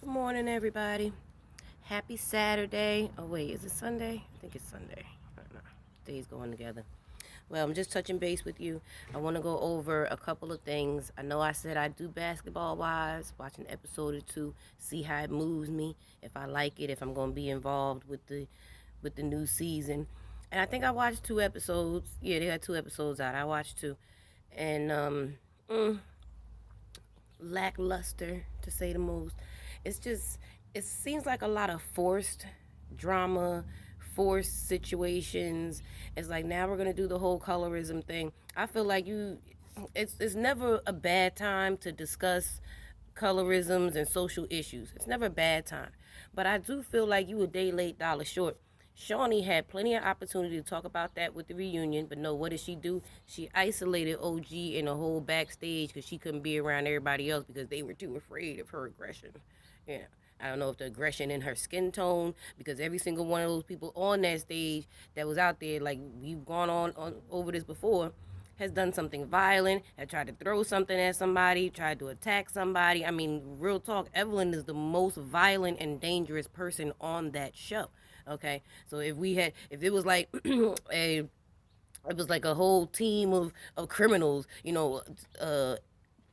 Good morning, everybody. Happy Saturday. Oh, wait, is it Sunday? I think it's Sunday. I don't know. Days going together. Well, I'm just touching base with you. I want to go over a couple of things. I know I said I do basketball wise, watch an episode or two, see how it moves me, if I like it, if I'm going to be involved with the new season. And I think I watched 2 episodes. Yeah, they got 2 episodes out. I watched two. And mm, lackluster to say the most. It's just it seems like a lot of forced drama, forced situations. It's like now we're gonna do the whole colorism thing. I feel like it's never a bad time to discuss colorisms and social issues. It's never a bad time. But I do feel like you a day late, dollar short. Shawnee had plenty of opportunity to talk about that with the reunion, but no, what did she do? She isolated OG in a whole backstage because she couldn't be around everybody else because they were too afraid of her aggression. Yeah. I don't know if the aggression in her skin tone, because every single one of those people on that stage that was out there, like we've gone on over this before, has done something violent, had tried to throw something at somebody, tried to attack somebody. I mean, real talk, Evelyn is the most violent and dangerous person on that show. Okay, so if it was like a it was like a whole team of criminals,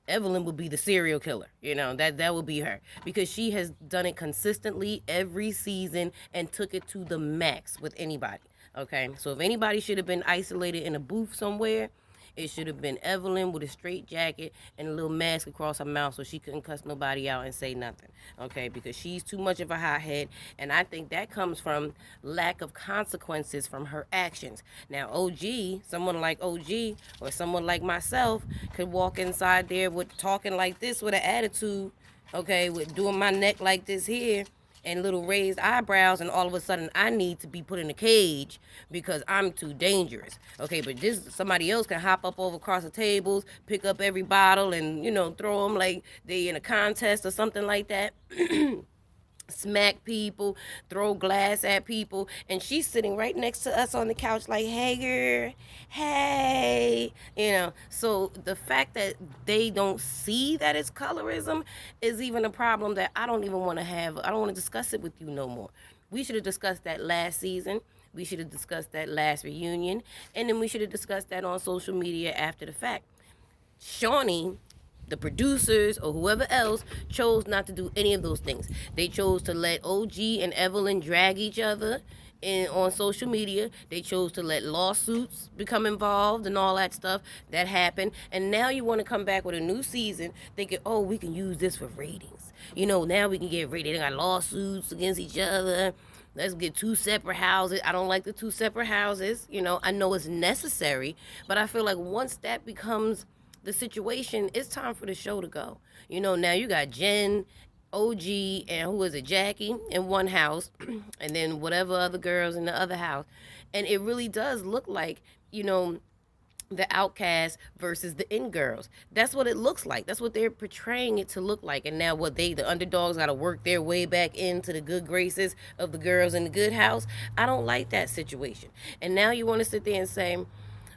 Evelyn would be the serial killer. That would be her, because she has done it consistently every season and took it to the max with anybody. Okay, so if anybody should have been isolated in a booth somewhere, it should have been Evelyn with a straight jacket and a little mask across her mouth so she couldn't cuss nobody out and say nothing. Okay, because she's too much of a hothead, and I think that comes from lack of consequences from her actions. Now, someone like OG or someone like myself could walk inside there with talking like this with an attitude, okay, with doing my neck like this here and little raised eyebrows, and all of a sudden I need to be put in a cage because I'm too dangerous. Okay, but this somebody else can hop up over across the tables, pick up every bottle, and throw them like they in a contest or something like that. Smack people, throw glass at people, and she's sitting right next to us on the couch like, hey girl, hey. So the fact that they don't see that it's colorism is even a problem that I don't even want to have. I don't want to discuss it with you no more. We should have discussed that last season. We should have discussed that last reunion, and then we should have discussed that on social media after the fact. Shawnee, the producers, or whoever else chose not to do any of those things. They chose to let OG and Evelyn drag each other on social media. They chose to let lawsuits become involved and all that stuff that happened. And now you want to come back with a new season thinking, oh, we can use this for ratings. Now we can get rated. They got lawsuits against each other. Let's get 2 separate houses. I don't like the 2 separate houses. I know it's necessary, but I feel like once that becomes the situation, it's time for the show to go. Now you got Jen, OG, and who is it, Jackie, in one house, and then whatever other girls in the other house. And it really does look like, the outcast versus the in girls. That's what it looks like. That's what they're portraying it to look like. And now the underdogs got to work their way back into the good graces of the girls in the good house. I don't like that situation. And now you want to sit there and say,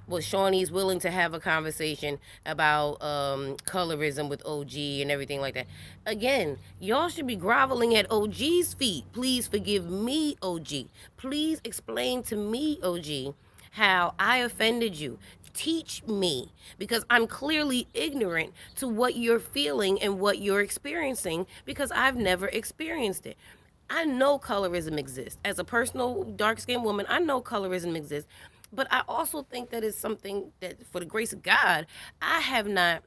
well, Shawnee's willing to have a conversation about colorism with OG and everything like that. Again, y'all should be groveling at OG's feet. Please forgive me, OG. Please explain to me, OG, how I offended you. Teach me, because I'm clearly ignorant to what you're feeling and what you're experiencing, because I've never experienced it. I know colorism exists. As a personal dark skinned woman, I know colorism exists. But I also think that it's something that, for the grace of God, I have not,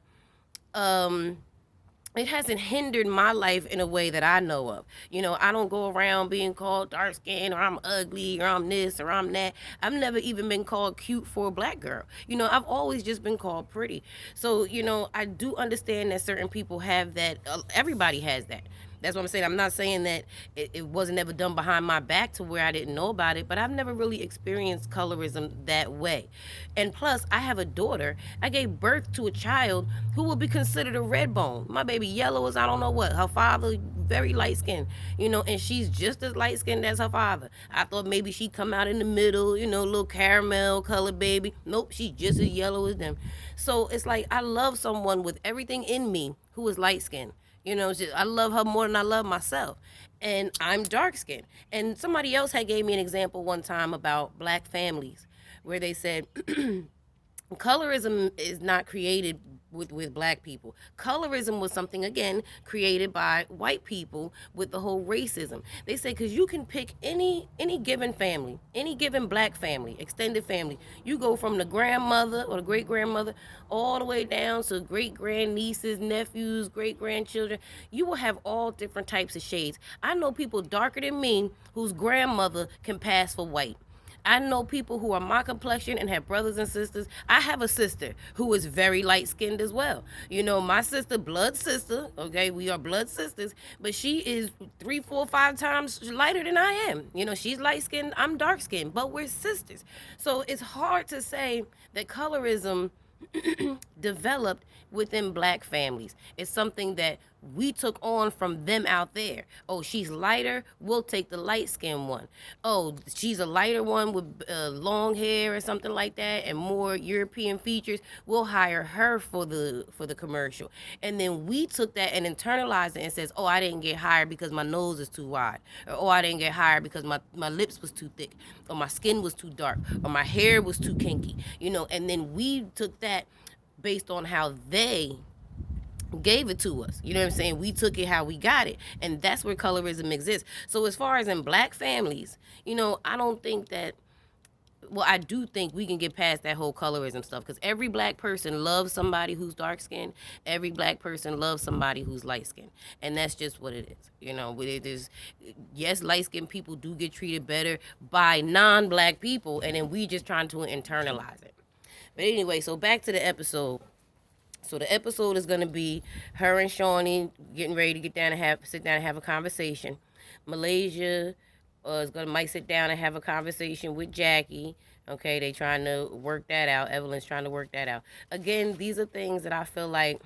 it hasn't hindered my life in a way that I know of. I don't go around being called dark skinned, or I'm ugly, or I'm this, or I'm that. I've never even been called cute for a black girl. I've always just been called pretty. So, I do understand that certain people have that. Everybody has that. That's what I'm saying. I'm not saying that it wasn't ever done behind my back to where I didn't know about it, but I've never really experienced colorism that way. And plus, I have a daughter. I gave birth to a child who will be considered a red bone. My baby yellow as I don't know what. Her father, very light skinned, and she's just as light skinned as her father. I thought maybe she'd come out in the middle, little caramel colored baby. Nope, she's just as yellow as them. So it's like I love someone with everything in me who is light skinned. I love her more than I love myself. And I'm dark skinned. And somebody else had gave me an example one time about black families where they said colorism is not created with black people. Colorism was something, again, created by white people with the whole racism. They say because you can pick any given family, any given black family, extended family. You go from the grandmother or the great grandmother all the way down to great grandnieces, nephews, great grandchildren. You will have all different types of shades. I know people darker than me whose grandmother can pass for white. I know people who are my complexion and have brothers and sisters. I have a sister who is very light skinned as well. My sister, blood sister, okay, we are blood sisters, but she is 3, 4, 5 times lighter than I am. She's light skinned, I'm dark skinned, but we're sisters. So it's hard to say that colorism developed within black families. It's something that we took on from them out there. Oh, she's lighter, we'll take the light skinned one. Oh, she's a lighter one with long hair or something like that and more European features, we'll hire her for the commercial. And then we took that and internalized it and says, oh, I didn't get hired because my nose is too wide, or oh, I didn't get hired because my lips was too thick, or my skin was too dark, or my hair was too kinky. And then we took that based on how they gave it to us. You know what I'm saying? We took it how we got it. And that's where colorism exists. So as far as in black families, I don't think that, well, I do think we can get past that whole colorism stuff because every black person loves somebody who's dark skinned. Every black person loves somebody who's light skinned. And that's just what it is. It is, yes, light skinned people do get treated better by non-black people, and then we just trying to internalize it. But anyway, so back to the episode. So the episode is gonna be her and Shawnee getting ready to sit down and have a conversation. Malaysia might sit down and have a conversation with Jackie. Okay, they trying to work that out. Evelyn's trying to work that out. Again, these are things that I feel like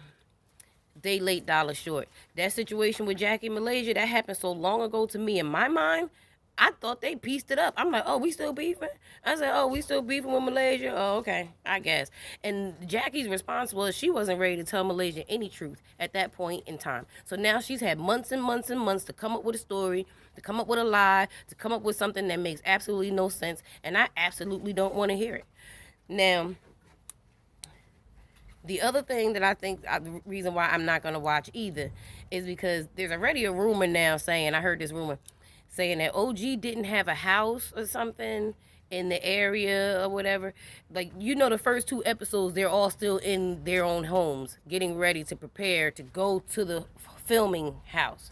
they late dollar short. That situation with Jackie and Malaysia, that happened so long ago to me. In my mind, I thought they pieced it up. I'm like, oh, we still beefing? I said, oh, we still beefing with Malaysia? Oh, okay, I guess. And Jackie's response was she wasn't ready to tell Malaysia any truth at that point in time. So now she's had months and months and months to come up with a story, to come up with a lie, to come up with something that makes absolutely no sense, and I absolutely don't want to hear it. Now, the other thing that I think, the reason why I'm not going to watch either, is because there's already a rumor now saying, I heard this rumor, saying that OG didn't have a house or something in the area or whatever. Like, the first 2 episodes, they're all still in their own homes, getting ready to prepare to go to the filming house.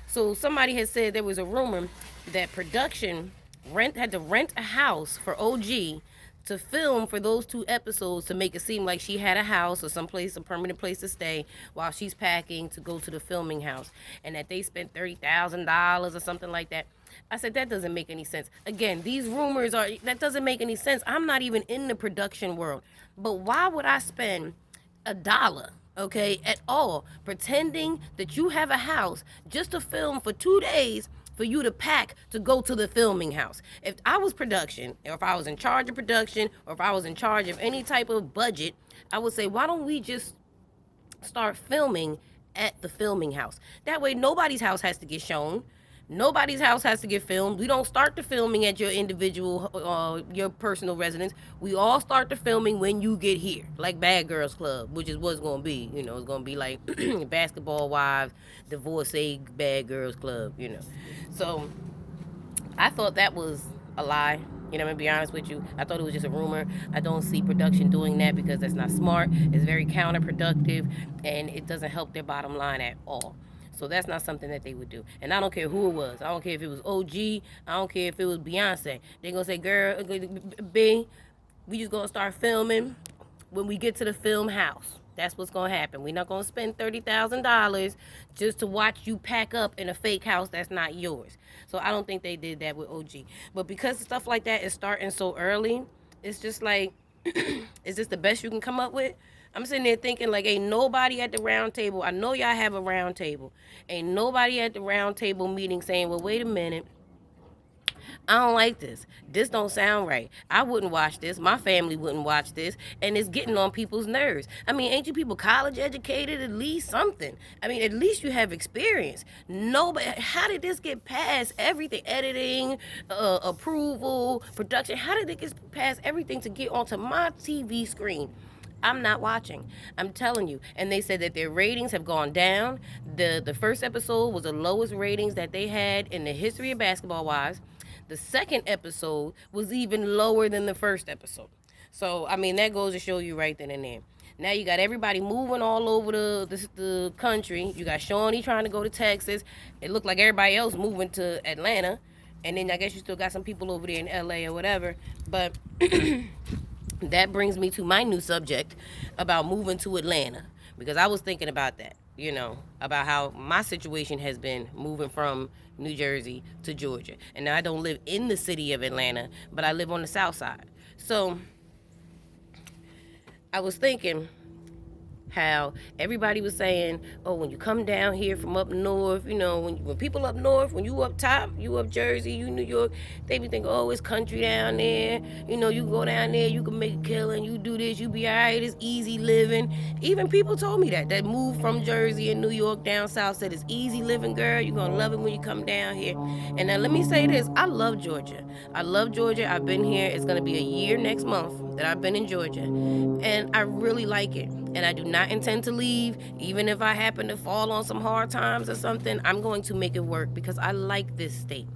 So somebody had said there was a rumor that production had to rent a house for OG to film for those 2 episodes to make it seem like she had a house or a permanent place to stay while she's packing to go to the filming house, and that they spent $30,000 or something like that. I said, that doesn't make any sense. Again, these rumors that doesn't make any sense. I'm not even in the production world, but why would I spend $1, okay, at all, pretending that you have a house just to film for 2 days for you to pack to go to the filming house? If I was production, or if I was in charge of production, or if I was in charge of any type of budget, I would say, why don't we just start filming at the filming house? That way nobody's house has to get shown. Nobody's house has to get filmed. We don't start the filming at your individual, your personal residence. We all start the filming when you get here, like Bad Girls Club, which is what it's going to be. It's going to be like Basketball Wives, Divorcee Bad Girls Club, So I thought that was a lie. I'm going to be honest with you. I thought it was just a rumor. I don't see production doing that because that's not smart. It's very counterproductive, and it doesn't help their bottom line at all. So that's not something that they would do. And I don't care who it was. I don't care if it was OG. I don't care if it was Beyonce. They're going to say, girl, B, we just going to start filming when we get to the film house. That's what's going to happen. We're not going to spend $30,000 just to watch you pack up in a fake house that's not yours. So I don't think they did that with OG. But because stuff like that is starting so early, it's just like, is this the best you can come up with? I'm sitting there thinking, like, ain't nobody at the round table. I know y'all have a round table. Ain't nobody at the round table meeting saying, well, wait a minute. I don't like this. This don't sound right. I wouldn't watch this. My family wouldn't watch this. And it's getting on people's nerves. I mean, ain't you people college educated? At least something. I mean, at least you have experience. Nobody, how did this get past everything? Editing, approval, production. How did it get past everything to get onto my TV screen? I'm not watching. I'm telling you. And they said that their ratings have gone down. The first episode was the lowest ratings that they had in the history of Basketball Wives. The second episode was even lower than the first episode. So I mean that goes to show you right then and there. Now you got everybody moving all over the country. You got Shawnee trying to go to Texas. It looked like everybody else moving to Atlanta. And then I guess you still got some people over there in LA or whatever. But that brings me to my new subject about moving to Atlanta, because I was thinking about that, about how my situation has been moving from New Jersey to Georgia. And now I don't live in the city of Atlanta, but I live on the south side. So I was thinking how everybody was saying, oh, when you come down here from up north, when people up north, when you up top, you up Jersey, you New York, they be thinking, oh, it's country down there. You go down there, you can make a killing, you do this, you be all right, it's easy living. Even people told me that moved from Jersey and New York down south, said it's easy living, girl. You're going to love it when you come down here. And now let me say this, I love Georgia. I love Georgia. I've been here. It's going to be a year next month that I've been in Georgia. And I really like it. And I do not intend to leave. Even if I happen to fall on some hard times or something, I'm going to make it work because I like this state.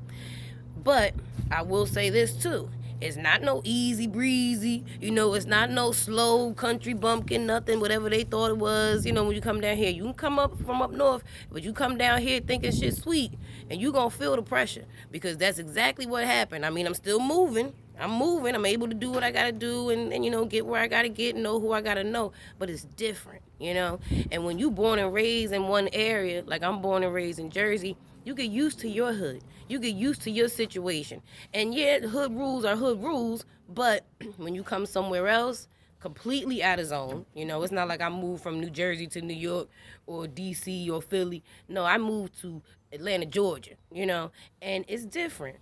But I will say this too. It's not no easy breezy, it's not no slow country bumpkin, nothing, whatever they thought it was, when you come down here. You can come up from up north, but you come down here thinking shit sweet, and you gonna feel the pressure, because that's exactly what happened. I mean, I'm still moving. I'm able to do what I gotta do and get where I gotta get, know who I gotta know, but it's different, And when you born and raised in one area, like I'm born and raised in Jersey, you get used to your hood. You get used to your situation. And yeah, hood rules are hood rules, but when you come somewhere else, completely out of zone, it's not like I moved from New Jersey to New York or DC or Philly. No, I moved to Atlanta, Georgia, and it's different,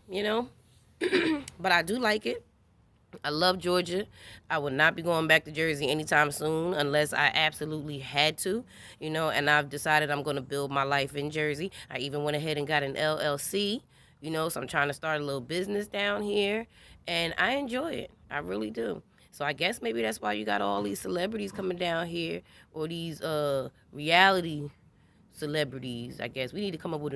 but I do like it. I love Georgia. I will not be going back to Jersey anytime soon unless I absolutely had to, and I've decided I'm going to build my life in Jersey. I even went ahead and got an LLC, so I'm trying to start a little business down here, and I enjoy it. I really do. So I guess maybe that's why you got all these celebrities coming down here, or these reality celebrities. I guess we need to come up with